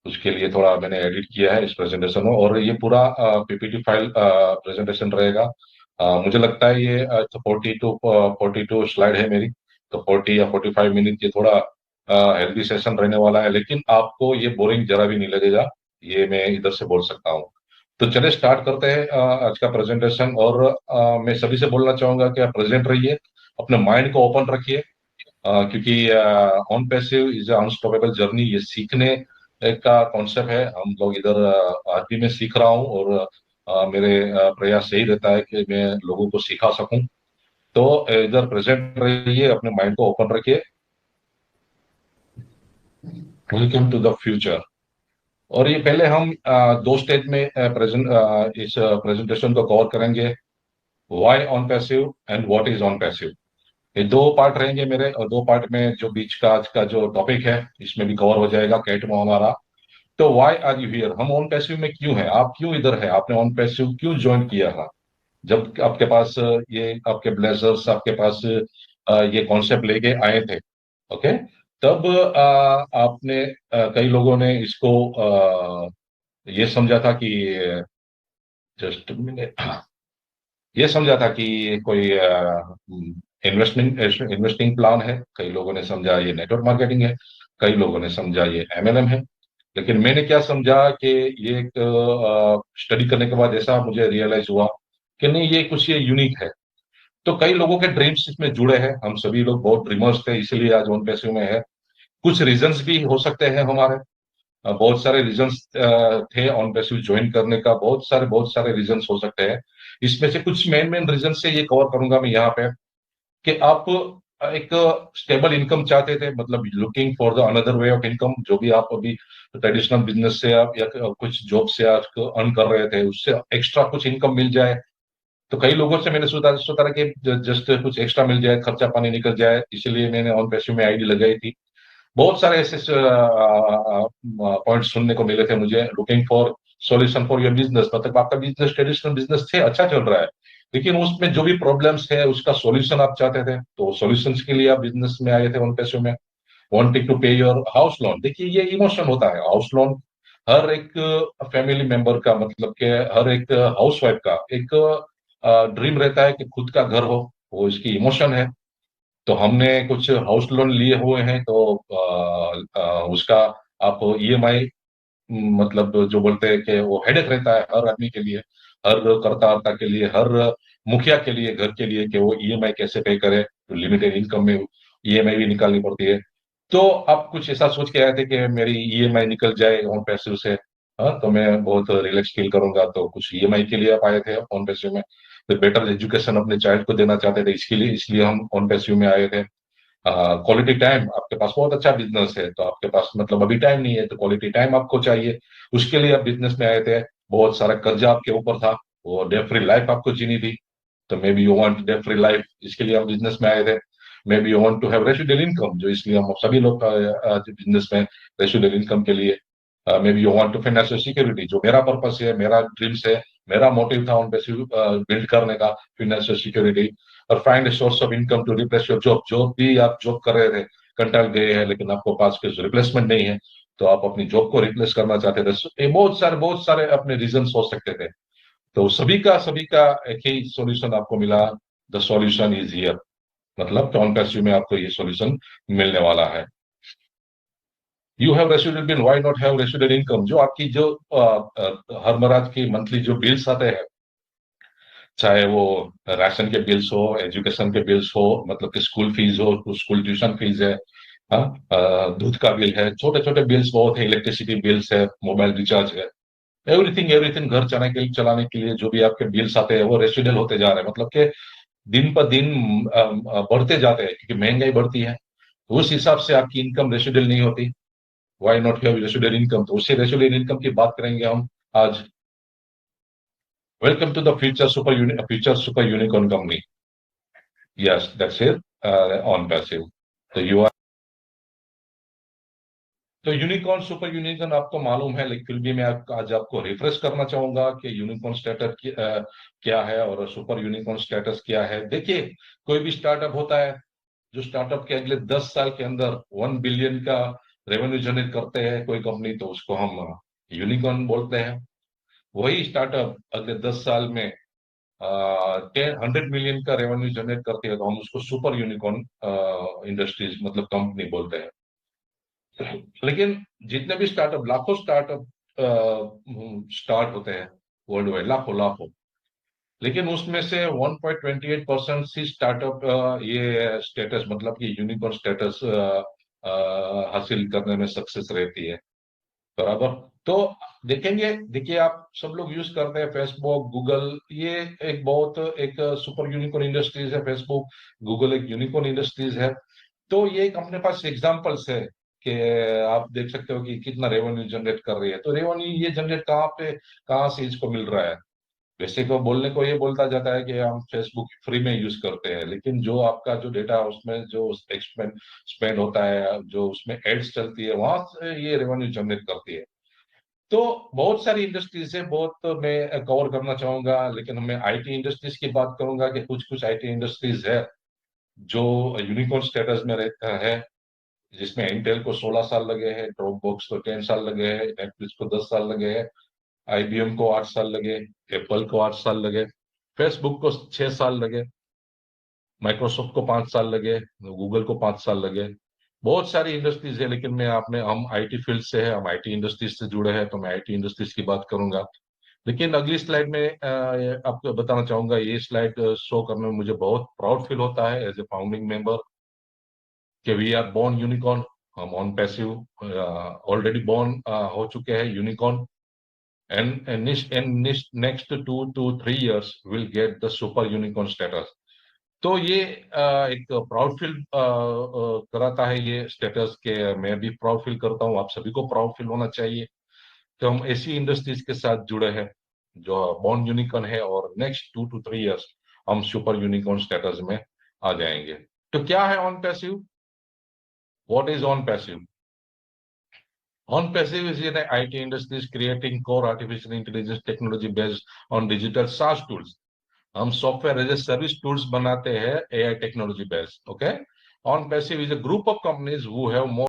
उसके लिए थोड़ा मैंने एडिट किया है इस प्रेजेंटेशन में, और ये पूरा पीपीटी फाइल प्रेजेंटेशन रहेगा। मुझे लगता है ये 42 स्लाइड है मेरी, तो 40 या 45 मिनट ये थोड़ा हेल्दी सेशन रहने वाला है, लेकिन आपको ये बोरिंग जरा भी नहीं लगेगा, ये मैं इधर से बोल सकता हूँ। तो चलिए स्टार्ट करते हैं आज का प्रेजेंटेशन। और मैं सभी से बोलना चाहूंगा कि आप प्रेजेंट रहिए, अपने माइंड को ओपन रखिए, क्योंकि on passive is unstoppable journey, ये सीखने का कॉन्सेप्ट है। हम लोग इधर आज भी मैं सीख रहा हूँ, और मेरे प्रयास यही रहता है कि मैं लोगों को सिखा सकूं। तो इधर प्रेजेंट रहिए, अपने माइंड को ओपन रखिए। Welcome to the future. और ये पहले हम दो स्टेज में इस प्रेजेंटेशन को कवर करेंगे। Why on passive and what is on passive, ये दो पार्ट रहेंगे मेरे, और दो पार्ट में जो बीच का आज का जो टॉपिक है इसमें भी कवर हो जाएगा कैटमो हमारा। तो व्हाई आर यू हियर, हम ऑन पैसिव में क्यों है, आप क्यों इधर है, आपने ऑन पैसिव क्यों ज्वाइन किया है। जब आपके पास ये आपके ब्लेजर्स आपके पास ये कॉन्सेप्ट लेके आए थे, ओके, तब आपने कई लोगों ने इसको ये समझा था कि जस्ट ये समझा था कि ये कोई इन्वेस्टिंग प्लान है, कई लोगों ने समझा ये नेटवर्क मार्केटिंग है, कई लोगों ने समझा ये एमएलएम है। लेकिन मैंने क्या समझा कि ये एक स्टडी करने के बाद ऐसा मुझे रियलाइज हुआ कि नहीं, ये कुछ ये यूनिक है। तो कई लोगों के ड्रीम्स इसमें जुड़े हैं, हम सभी लोग बहुत ड्रीमर्स थे, इसीलिए आज ऑन पैसिव में है। कुछ रीजंस भी हो सकते हैं हमारे, बहुत सारे रीजंस थे ऑन पैसिव ज्वाइन करने का, बहुत सारे रीजंस हो सकते हैं। इसमें से कुछ मेन मेन रीजन से ये कवर करूंगा मैं यहाँ पे, कि आप एक स्टेबल इनकम चाहते थे, मतलब looking for the another way of income, जो भी आप अभी ट्रेडिशनल बिजनेस से आप या कुछ जॉब से आप अर्न कर रहे थे, उससे एक्स्ट्रा कुछ इनकम मिल जाए। तो कई लोगों से मैंने सोचा था कि जस्ट कुछ एक्स्ट्रा मिल जाए, खर्चा पानी निकल जाए, इसलिए मैंने ऑन पैसिव में आईडी लगाई थी। बहुत सारे ऐसे पॉइंट सुनने को मिले थे मुझे, looking for solution for your business, मतलब आपका बिजनेस ट्रेडिशनल बिजनेस थे, अच्छा चल रहा है, लेकिन उसमें जो भी प्रॉब्लम्स है उसका सॉल्यूशन आप चाहते थे, तो सॉल्यूशंस के लिए आप बिजनेस में आए थे उन पैसों में। वांटिंग टू पे योर हाउस लोन, देखिए ये इमोशन होता है, हाउस लोन हर एक फैमिली मेंबर का, मतलब कि हर एक हाउसवाइफ का एक ड्रीम रहता है कि खुद का घर हो, वो इसकी इमोशन है। तो हमने कुछ हाउस लोन लिए हुए हैं, तो उसका आप ईएमआई, मतलब जो बोलते हैं कि वो हेडेक रहता है हर आदमी के लिए, हर कर्ता के लिए, हर मुखिया के लिए, घर के लिए, कि वो ईएमआई कैसे पे करे, तो लिमिटेड इनकम में ईएमआई भी निकालनी पड़ती है। तो आप कुछ ऐसा सोच के आए थे कि मेरी ईएमआई निकल जाए ऑन पैसे से, हाँ, तो मैं बहुत रिलैक्स फील करूंगा, तो कुछ ईएमआई के लिए आप आए थे ऑन पैसे में। तो बेटर एजुकेशन अपने चाइल्ड को देना चाहते थे, इसके लिए इसलिए हम ऑन पैसे में आए थे। क्वालिटी टाइम, आपके पास बहुत अच्छा बिजनेस है, तो आपके पास मतलब अभी टाइम नहीं है, तो क्वालिटी टाइम आपको चाहिए, उसके लिए आप बिजनेस में आए थे। बहुत सारा कर्जा आपके ऊपर था, वो डेट फ्री लाइफ आपको जीनी थी, तो maybe you want debt free life, इसके लिए आप बिजनेस में आए थे। Maybe you want to have residual income, जो इसलिए हम सभी लोग बिजनेस में रेसिडुअल इनकम के लिए। Maybe you want to financial security, जो मेरा पर्पस है, मेरा ड्रीम्स है, मेरा मोटिव था उन पे बिल्ड करने का, फाइनेंशियल सिक्योरिटी। और find source of income to replace your job, जो भी आप जॉब कर रहे थे, कंटाल गए हैं, लेकिन आपको पास के रिप्लेसमेंट नहीं है, तो आप अपनी जॉब को रिप्लेस करना चाहते थे। ये बहुत सारे अपने रीजन हो सकते थे। तो सभी का एक ही सॉल्यूशन आपको मिला, द सॉल्यूशन इज हियर, मतलब टॉन पैसिव में आपको ये सॉल्यूशन मिलने वाला है। You have resident bill, why not have resident income, जो आपकी जो हर मराज की मंथली जो बिल्स आते हैं, चाहे वो राशन के बिल्स हो, एजुकेशन के बिल्स हो, मतलब कि स्कूल फीस हो, स्कूल ट्यूशन फीस है, हाँ, दूध का बिल है, छोटे छोटे बिल्स बहुत है, इलेक्ट्रिसिटी बिल्स है, मोबाइल रिचार्ज है, एवरीथिंग एवरीथिंग, घर चलाने के लिए जो भी आपके बिल्स आते हैं वो रेसिडुअल होते जा रहे हैं, मतलब कि दिन पर दिन बढ़ते जाते हैं, क्योंकि महंगाई बढ़ती है, तो उस हिसाब से आपकी इनकम रेसिडुअल नहीं होती। Why not have residual income, तो उसी रेसिडुअल इनकम की बात करेंगे हम आज। Welcome to the future super unicorn company. Yes, that's it, OnPassive. तो यू आर, तो यूनिकॉर्न सुपर यूनिकॉर्न आपको मालूम है, लेकिन फिर भी मैं आज आपको रिफ्रेश करना चाहूंगा कि यूनिकॉर्न स्टेटस क्या है और सुपर यूनिकॉर्न स्टेटस क्या है। देखिए, कोई भी स्टार्टअप होता है, जो स्टार्टअप के अगले 10 साल के अंदर 1 बिलियन का रेवेन्यू जनरेट करते हैं कोई कंपनी, तो उसको हम यूनिकॉर्न बोलते हैं। वही स्टार्टअप अगले 10 साल में 100 मिलियन का रेवेन्यू जनरेट करती है, तो हम उसको सुपर यूनिकॉर्न इंडस्ट्रीज मतलब कंपनी बोलते हैं। लेकिन जितने भी स्टार्टअप, लाखों स्टार्टअप स्टार्ट होते हैं वर्ल्ड वाइड, लाखों लाखों, लेकिन उसमें से 1.28% सी स्टार्टअप ये स्टेटस मतलब कि यूनिकॉर्न स्टेटस हासिल करने में सक्सेस रहती है। बराबर। तो देखेंगे, देखिए आप सब लोग यूज करते हैं फेसबुक, गूगल, ये एक बहुत एक सुपर यूनिकॉर्न इंडस्ट्रीज है। फेसबुक, गूगल एक यूनिकॉर्न इंडस्ट्रीज है। तो ये एक अपने पास एग्जांपल्स है कि आप देख सकते हो कि कितना रेवेन्यू जनरेट कर रही है। तो रेवेन्यू ये जनरेट कहाँ पे, कहाँ से इसको मिल रहा है? वैसे तो बोलने को ये बोलता जाता है कि हम फेसबुक फ्री में यूज करते हैं, लेकिन जो आपका जो डेटा उसमें जो एक्सपेंड स्पेंड होता है, जो उसमें एड्स चलती है, वहां से ये रेवेन्यू जनरेट करती है। तो बहुत सारी इंडस्ट्रीज है, बहुत मैं कवर करना चाहूंगा, लेकिन मैं आईटी इंडस्ट्रीज की बात करूंगा कि कुछ कुछ आईटी इंडस्ट्रीज है जो यूनिकॉर्न स्टेटस में रहता है, जिसमें इंटेल को 16 साल लगे हैं, ड्रॉपबॉक्स को 10 साल लगे हैं, नेटफ्लिक्स को 10 साल लगे हैं, आईबीएम को 8 साल लगे, एप्पल को 8 साल लगे, फेसबुक को 6 साल लगे, माइक्रोसॉफ्ट को 5 साल लगे, गूगल को 5 साल लगे। बहुत सारी इंडस्ट्रीज है, लेकिन मैं आपने हम आईटी फील्ड से है, हम आईटी इंडस्ट्रीज से जुड़े हैं, तो मैं आईटी इंडस्ट्रीज की बात करूंगा। लेकिन अगली स्लाइड में आपको बताना चाहूंगा, ये स्लाइड शो करने में मुझे बहुत प्राउड फील होता है एज ए फाउंडिंग मेंबर, कि वी आर बोर्न यूनिकॉर्न। हम ऑन पैसिव ऑलरेडी बोर्न हो चुके हैं unicorn, and next 2 to 3 years will get the super unicorn status। तो ये एक प्राउड फील कराता है ये स्टेटस के। मैं भी प्राउड फील करता हूँ, आप सभी को प्राउड फील होना चाहिए। तो हम ऐसी इंडस्ट्रीज के साथ जुड़े हैं जो बॉर्न यूनिकॉर्न है, और नेक्स्ट 2 to 3 years हम सुपर यूनिकॉर्न स्टेटस में आ जाएंगे। तो क्या है on passive? What is on passive? OnPassive is in IT industries creating core artificial intelligence technology based on digital SaaS tools। हम software as a service tools बनाते हैं AI technology based. Okay. OnPassive is a group of companies who have more